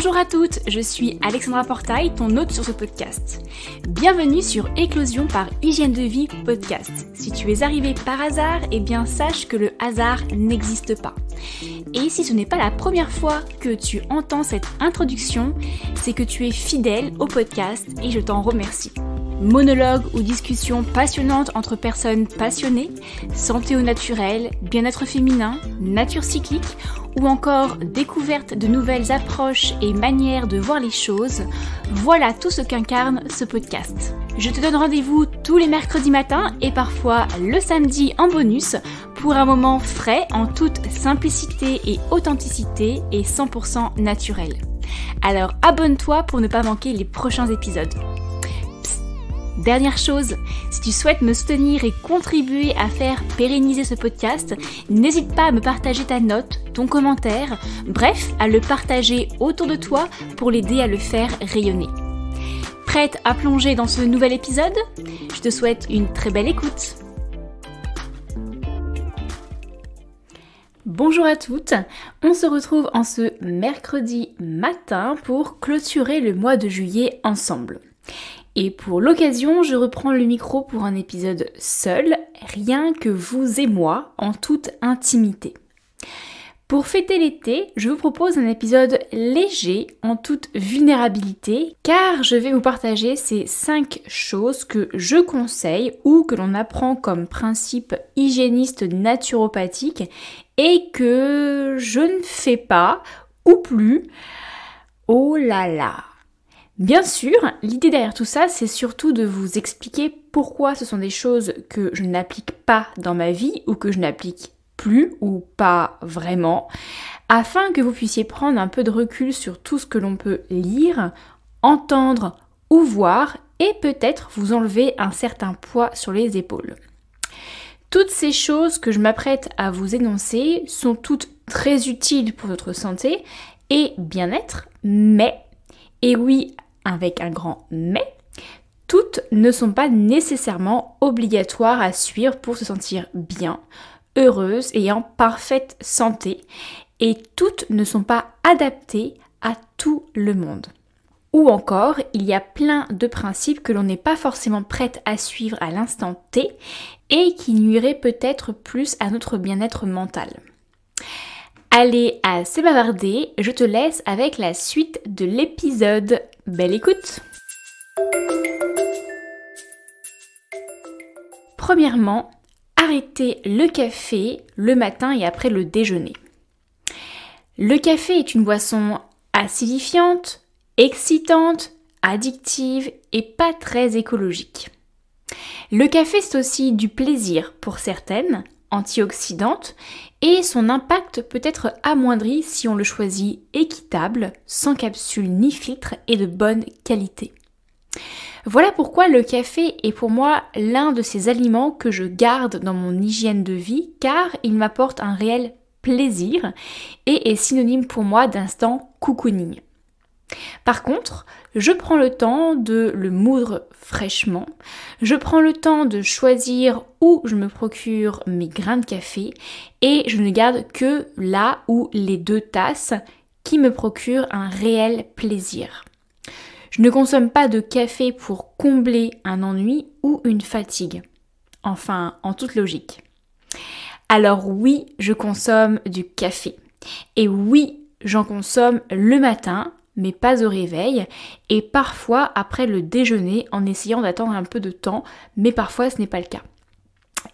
Bonjour à toutes, je suis Alexandra Portail, ton hôte sur ce podcast. Bienvenue sur Éclosion par Hygiène de Vie Podcast. Si tu es arrivé par hasard, eh bien sache que le hasard n'existe pas. Et si ce n'est pas la première fois que tu entends cette introduction, c'est que tu es fidèle au podcast et je t'en remercie. Monologues ou discussions passionnantes entre personnes passionnées, santé au naturel, bien-être féminin, nature cyclique ou encore découverte de nouvelles approches et manières de voir les choses, voilà tout ce qu'incarne ce podcast. Je te donne rendez-vous tous les mercredis matins et parfois le samedi en bonus pour un moment frais en toute simplicité et authenticité et 100% naturel. Alors abonne-toi pour ne pas manquer les prochains épisodes. Dernière chose, si tu souhaites me soutenir et contribuer à faire pérenniser ce podcast, n'hésite pas à me partager ta note, ton commentaire, bref, à le partager autour de toi pour l'aider à le faire rayonner. Prête à plonger dans ce nouvel épisode ? Je te souhaite une très belle écoute. Bonjour à toutes, on se retrouve en ce mercredi matin pour clôturer le mois de juillet ensemble. Et pour l'occasion, je reprends le micro pour un épisode seul, rien que vous et moi, en toute intimité. Pour fêter l'été, je vous propose un épisode léger, en toute vulnérabilité, car je vais vous partager ces 5 choses que je conseille ou que l'on apprend comme principe hygiéniste naturopathique et que je ne fais pas ou plus. Oh là là! Bien sûr, l'idée derrière tout ça, c'est surtout de vous expliquer pourquoi ce sont des choses que je n'applique pas dans ma vie ou que je n'applique plus ou pas vraiment, afin que vous puissiez prendre un peu de recul sur tout ce que l'on peut lire, entendre ou voir et peut-être vous enlever un certain poids sur les épaules. Toutes ces choses que je m'apprête à vous énoncer sont toutes très utiles pour votre santé et bien-être, mais, et oui, avec un grand mais, toutes ne sont pas nécessairement obligatoires à suivre pour se sentir bien, heureuse et en parfaite santé, et toutes ne sont pas adaptées à tout le monde. Ou encore, il y a plein de principes que l'on n'est pas forcément prête à suivre à l'instant T et qui nuiraient peut-être plus à notre bien-être mental. Allez, assez bavardé, je te laisse avec la suite de l'épisode. Belle écoute! Premièrement, arrêtez le café le matin et après le déjeuner. Le café est une boisson acidifiante, excitante, addictive et pas très écologique. Le café, c'est aussi du plaisir pour certaines, antioxydante, et son impact peut être amoindri si on le choisit équitable, sans capsule ni filtre et de bonne qualité. Voilà pourquoi le café est pour moi l'un de ces aliments que je garde dans mon hygiène de vie, car il m'apporte un réel plaisir et est synonyme pour moi d'instant cocooning. Par contre, je prends le temps de le moudre fraîchement, je prends le temps de choisir où je me procure mes grains de café et je ne garde que la ou les 2 tasses qui me procurent un réel plaisir. Je ne consomme pas de café pour combler un ennui ou une fatigue. Enfin, en toute logique. Alors oui, je consomme du café. Et oui, j'en consomme le matin, mais pas au réveil, et parfois après le déjeuner en essayant d'attendre un peu de temps, mais parfois ce n'est pas le cas.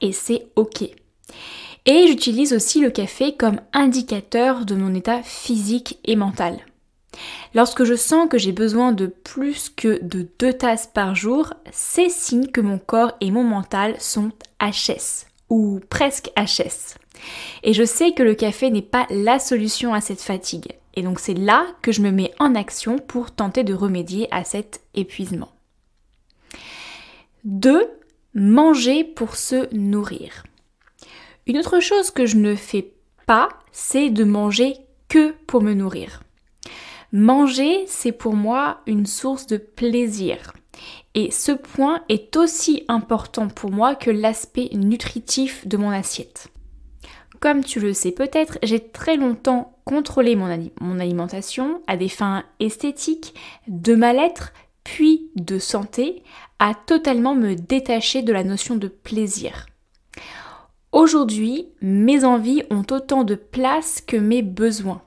Et c'est ok. Et j'utilise aussi le café comme indicateur de mon état physique et mental. Lorsque je sens que j'ai besoin de plus que de 2 tasses par jour, c'est signe que mon corps et mon mental sont HS, ou presque HS. Et je sais que le café n'est pas la solution à cette fatigue. Et donc c'est là que je me mets en action pour tenter de remédier à cet épuisement. 2. Manger pour se nourrir. Une autre chose que je ne fais pas, c'est de manger que pour me nourrir. Manger, c'est pour moi une source de plaisir. Et ce point est aussi important pour moi que l'aspect nutritif de mon assiette. Comme tu le sais peut-être, j'ai très longtemps contrôler mon alimentation à des fins esthétiques, de mal-être, puis de santé, à totalement me détacher de la notion de plaisir. Aujourd'hui, mes envies ont autant de place que mes besoins.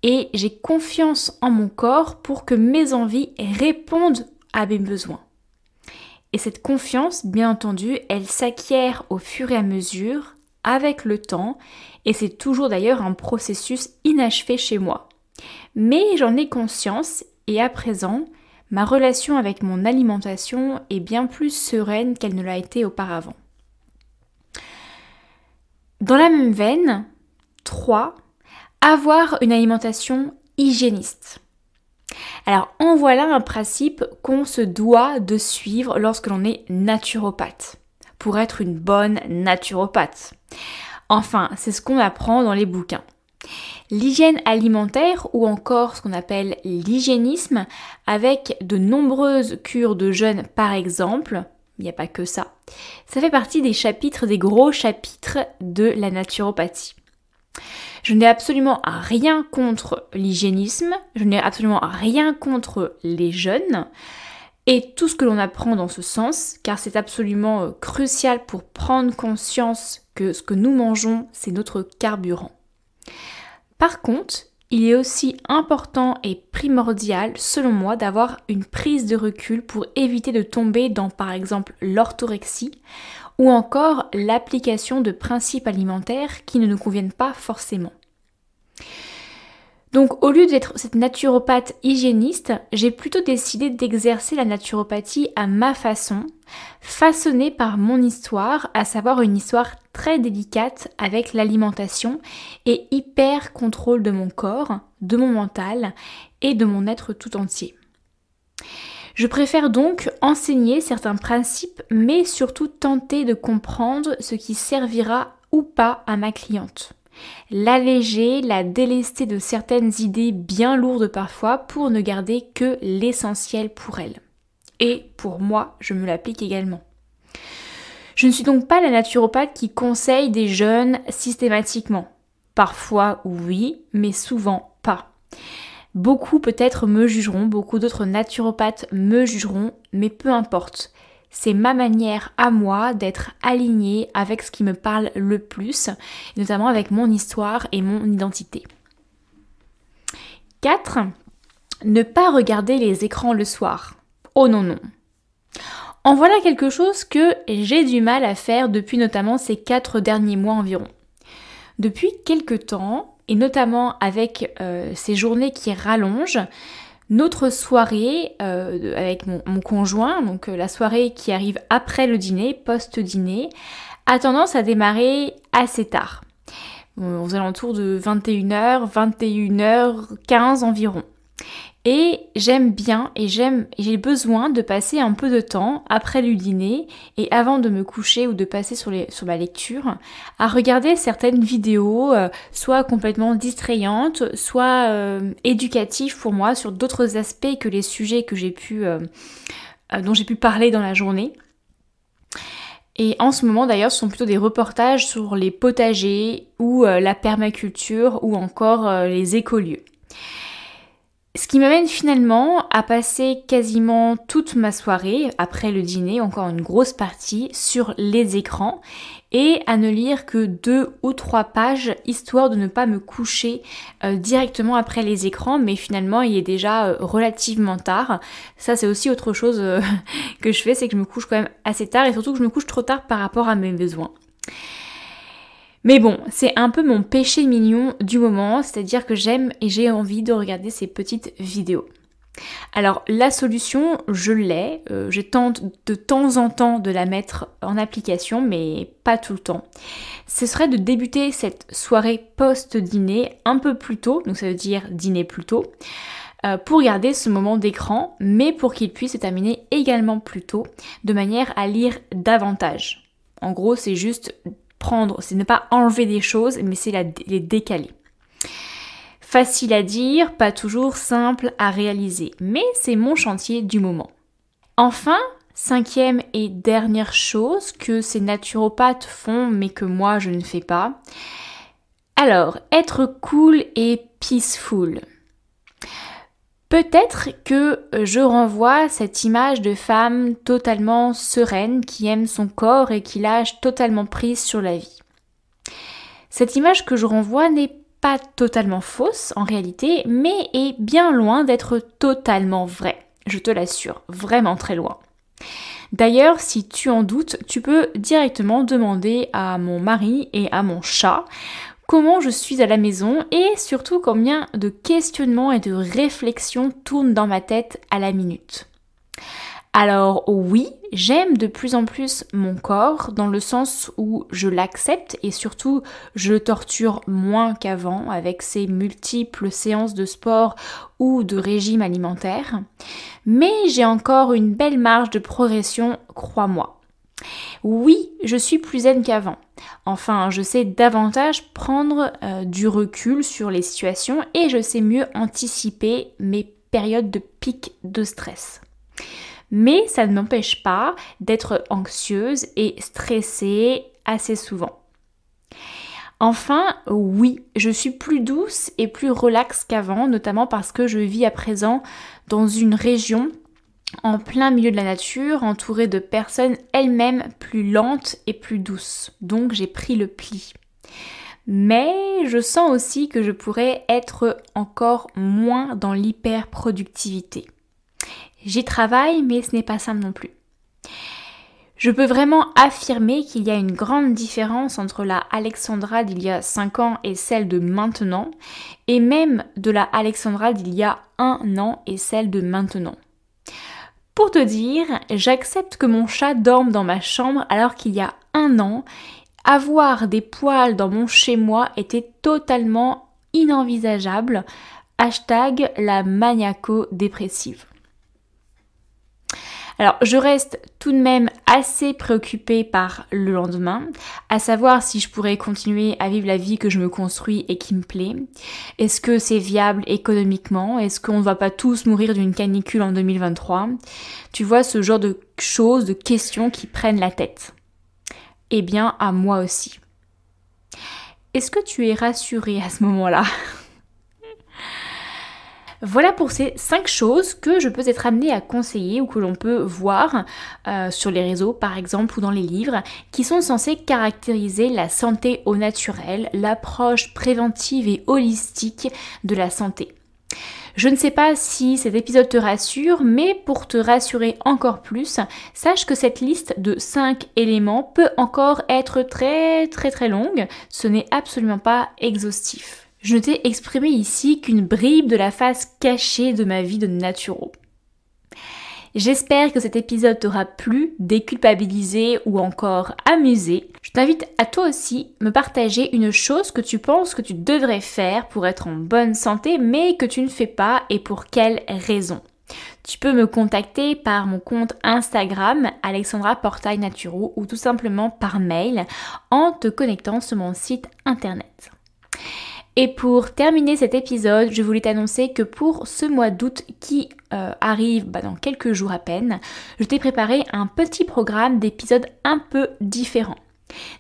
Et j'ai confiance en mon corps pour que mes envies répondent à mes besoins. Et cette confiance, bien entendu, elle s'acquiert au fur et à mesure, avec le temps, et c'est toujours d'ailleurs un processus inachevé chez moi. Mais j'en ai conscience, et à présent, ma relation avec mon alimentation est bien plus sereine qu'elle ne l'a été auparavant. Dans la même veine, 3. Avoir une alimentation hygiéniste. Alors, en voilà un principe qu'on se doit de suivre lorsque l'on est naturopathe, pour être une bonne naturopathe. Enfin, c'est ce qu'on apprend dans les bouquins. L'hygiène alimentaire, ou encore ce qu'on appelle l'hygiénisme, avec de nombreuses cures de jeûne par exemple, il n'y a pas que ça, ça fait partie des gros chapitres de la naturopathie. Je n'ai absolument rien contre l'hygiénisme, je n'ai absolument rien contre les jeûnes et tout ce que l'on apprend dans ce sens, car c'est absolument crucial pour prendre conscience que ce que nous mangeons, c'est notre carburant. Par contre, il est aussi important et primordial, selon moi, d'avoir une prise de recul pour éviter de tomber dans, par exemple, l'orthorexie ou encore l'application de principes alimentaires qui ne nous conviennent pas forcément. Donc au lieu d'être cette naturopathe hygiéniste, j'ai plutôt décidé d'exercer la naturopathie à ma façon, façonnée par mon histoire, à savoir une histoire très délicate avec l'alimentation et hyper contrôle de mon corps, de mon mental et de mon être tout entier. Je préfère donc enseigner certains principes, mais surtout tenter de comprendre ce qui servira ou pas à ma cliente. L'alléger, la délester de certaines idées bien lourdes parfois pour ne garder que l'essentiel pour elle. Et pour moi, je me l'applique également. Je ne suis donc pas la naturopathe qui conseille des jeûnes systématiquement. Parfois oui, mais souvent pas. Beaucoup peut-être me jugeront, beaucoup d'autres naturopathes me jugeront, mais peu importe. C'est ma manière à moi d'être alignée avec ce qui me parle le plus, notamment avec mon histoire et mon identité. 4. Ne pas regarder les écrans le soir. Oh non, non. En voilà quelque chose que j'ai du mal à faire depuis notamment ces 4 derniers mois environ. Depuis quelques temps, et notamment avec ces journées qui rallongent, notre soirée avec mon conjoint, donc la soirée qui arrive après le dîner, post-dîner, a tendance à démarrer assez tard, aux alentours de 21h, 21h15 environ. Et j'aime bien et j'ai besoin de passer un peu de temps après le dîner et avant de me coucher ou de passer sur ma lecture à regarder certaines vidéos, soit complètement distrayantes, soit éducatives pour moi sur d'autres aspects que les sujets que dont j'ai pu parler dans la journée. Et en ce moment d'ailleurs, ce sont plutôt des reportages sur les potagers ou la permaculture ou encore les écolieux. Ce qui m'amène finalement à passer quasiment toute ma soirée, après le dîner, encore une grosse partie, sur les écrans et à ne lire que 2 ou 3 pages, histoire de ne pas me coucher directement après les écrans, mais finalement il est déjà relativement tard. Ça c'est aussi autre chose que je fais, c'est que je me couche quand même assez tard et surtout que je me couche trop tard par rapport à mes besoins. Mais bon, c'est un peu mon péché mignon du moment, c'est-à-dire que j'aime et j'ai envie de regarder ces petites vidéos. Alors la solution, je l'ai, je tente de temps en temps de la mettre en application, mais pas tout le temps. Ce serait de débuter cette soirée post-dîner un peu plus tôt, donc ça veut dire dîner plus tôt, pour garder ce moment d'écran, mais pour qu'il puisse se terminer également plus tôt, de manière à lire davantage. En gros, c'est juste c'est ne pas enlever des choses, mais c'est les décaler. Facile à dire, pas toujours simple à réaliser, mais c'est mon chantier du moment. Enfin, 5e et dernière chose que ces naturopathes font, mais que moi je ne fais pas, Alors, être cool et peaceful. Peut-être que je renvoie cette image de femme totalement sereine, qui aime son corps et qui lâche totalement prise sur la vie. Cette image que je renvoie n'est pas totalement fausse en réalité, mais est bien loin d'être totalement vraie. Je te l'assure, vraiment très loin. D'ailleurs, si tu en doutes, tu peux directement demander à mon mari et à mon chat comment je suis à la maison et surtout combien de questionnements et de réflexions tournent dans ma tête à la minute. Alors oui, j'aime de plus en plus mon corps dans le sens où je l'accepte et surtout je le torture moins qu'avant avec ses multiples séances de sport ou de régime alimentaire. Mais j'ai encore une belle marge de progression, crois-moi. Oui, je suis plus zen qu'avant. Enfin, je sais davantage prendre du recul sur les situations et je sais mieux anticiper mes périodes de pic de stress. Mais ça ne m'empêche pas d'être anxieuse et stressée assez souvent. Enfin, oui, je suis plus douce et plus relaxe qu'avant, notamment parce que je vis à présent dans une région en plein milieu de la nature, entourée de personnes elles-mêmes plus lentes et plus douces. Donc j'ai pris le pli. Mais je sens aussi que je pourrais être encore moins dans l'hyper-productivité. J'y travaille, mais ce n'est pas simple non plus. Je peux vraiment affirmer qu'il y a une grande différence entre la Alexandra d'il y a 5 ans et celle de maintenant, et même de la Alexandra d'il y a 1 an et celle de maintenant. Pour te dire, j'accepte que mon chat dorme dans ma chambre alors qu'il y a 1 an, avoir des poils dans mon chez-moi était totalement inenvisageable. Hashtag la maniaco-dépressive. Alors, je reste tout de même assez préoccupée par le lendemain, à savoir si je pourrais continuer à vivre la vie que je me construis et qui me plaît. Est-ce que c'est viable économiquement? Est-ce qu'on ne va pas tous mourir d'une canicule en 2023? Tu vois, ce genre de choses, de questions qui prennent la tête. Eh bien, à moi aussi. Est-ce que tu es rassurée à ce moment-là? Voilà pour ces 5 choses que je peux être amenée à conseiller ou que l'on peut voir sur les réseaux par exemple ou dans les livres qui sont censés caractériser la santé au naturel, l'approche préventive et holistique de la santé. Je ne sais pas si cet épisode te rassure, mais pour te rassurer encore plus, sache que cette liste de 5 éléments peut encore être très longue, ce n'est absolument pas exhaustif. Je ne t'ai exprimé ici qu'une bribe de la face cachée de ma vie de naturo. J'espère que cet épisode t'aura plu, déculpabilisé ou encore amusé. Je t'invite à toi aussi me partager une chose que tu penses que tu devrais faire pour être en bonne santé mais que tu ne fais pas et pour quelle raison. Tu peux me contacter par mon compte Instagram Alexandra Portail Naturo ou tout simplement par mail en te connectant sur mon site internet. Et pour terminer cet épisode, je voulais t'annoncer que pour ce mois d'août qui arrive dans quelques jours à peine, je t'ai préparé un petit programme d'épisodes un peu différents.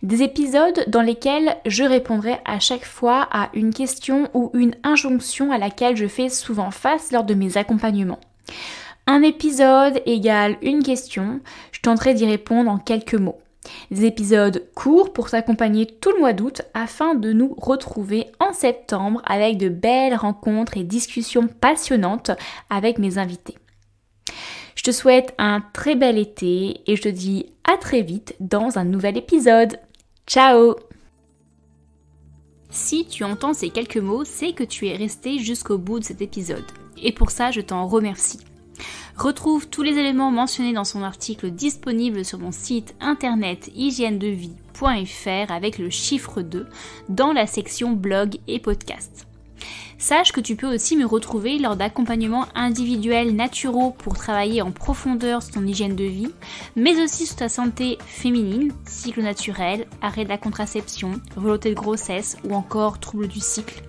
Des épisodes dans lesquels je répondrai à chaque fois à une question ou une injonction à laquelle je fais souvent face lors de mes accompagnements. Un épisode égale une question, je tenterai d'y répondre en quelques mots. Des épisodes courts pour t'accompagner tout le mois d'août afin de nous retrouver en septembre avec de belles rencontres et discussions passionnantes avec mes invités. Je te souhaite un très bel été et je te dis à très vite dans un nouvel épisode. Ciao! Si tu entends ces quelques mots, c'est que tu es resté jusqu'au bout de cet épisode. Et pour ça, je t'en remercie. Retrouve tous les éléments mentionnés dans son article disponible sur mon site internet hygiènedevie.fr avec le chiffre 2 dans la section blog et podcast. Sache que tu peux aussi me retrouver lors d'accompagnements individuels naturaux pour travailler en profondeur sur ton hygiène de vie, mais aussi sur ta santé féminine, cycle naturel, arrêt de la contraception, volonté de grossesse ou encore troubles du cycle.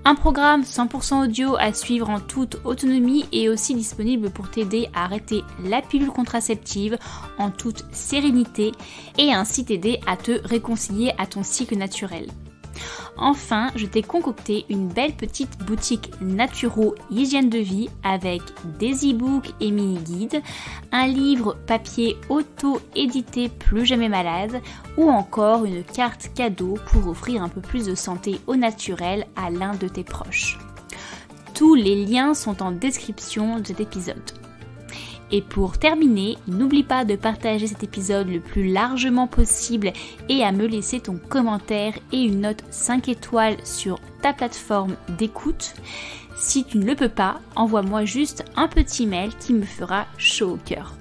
Un programme 100% audio à suivre en toute autonomie est aussi disponible pour t'aider à arrêter la pilule contraceptive en toute sérénité et ainsi t'aider à te réconcilier à ton cycle naturel. Enfin, je t'ai concocté une belle petite boutique naturo hygiène de vie avec des e-books et mini-guides, un livre papier auto-édité Plus jamais malade ou encore une carte cadeau pour offrir un peu plus de santé au naturel à l'un de tes proches. Tous les liens sont en description de cet épisode. Et pour terminer, n'oublie pas de partager cet épisode le plus largement possible et à me laisser ton commentaire et une note 5 étoiles sur ta plateforme d'écoute. Si tu ne le peux pas, envoie-moi juste un petit mail qui me fera chaud au cœur.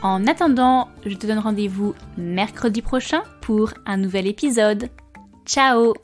En attendant, je te donne rendez-vous mercredi prochain pour un nouvel épisode. Ciao!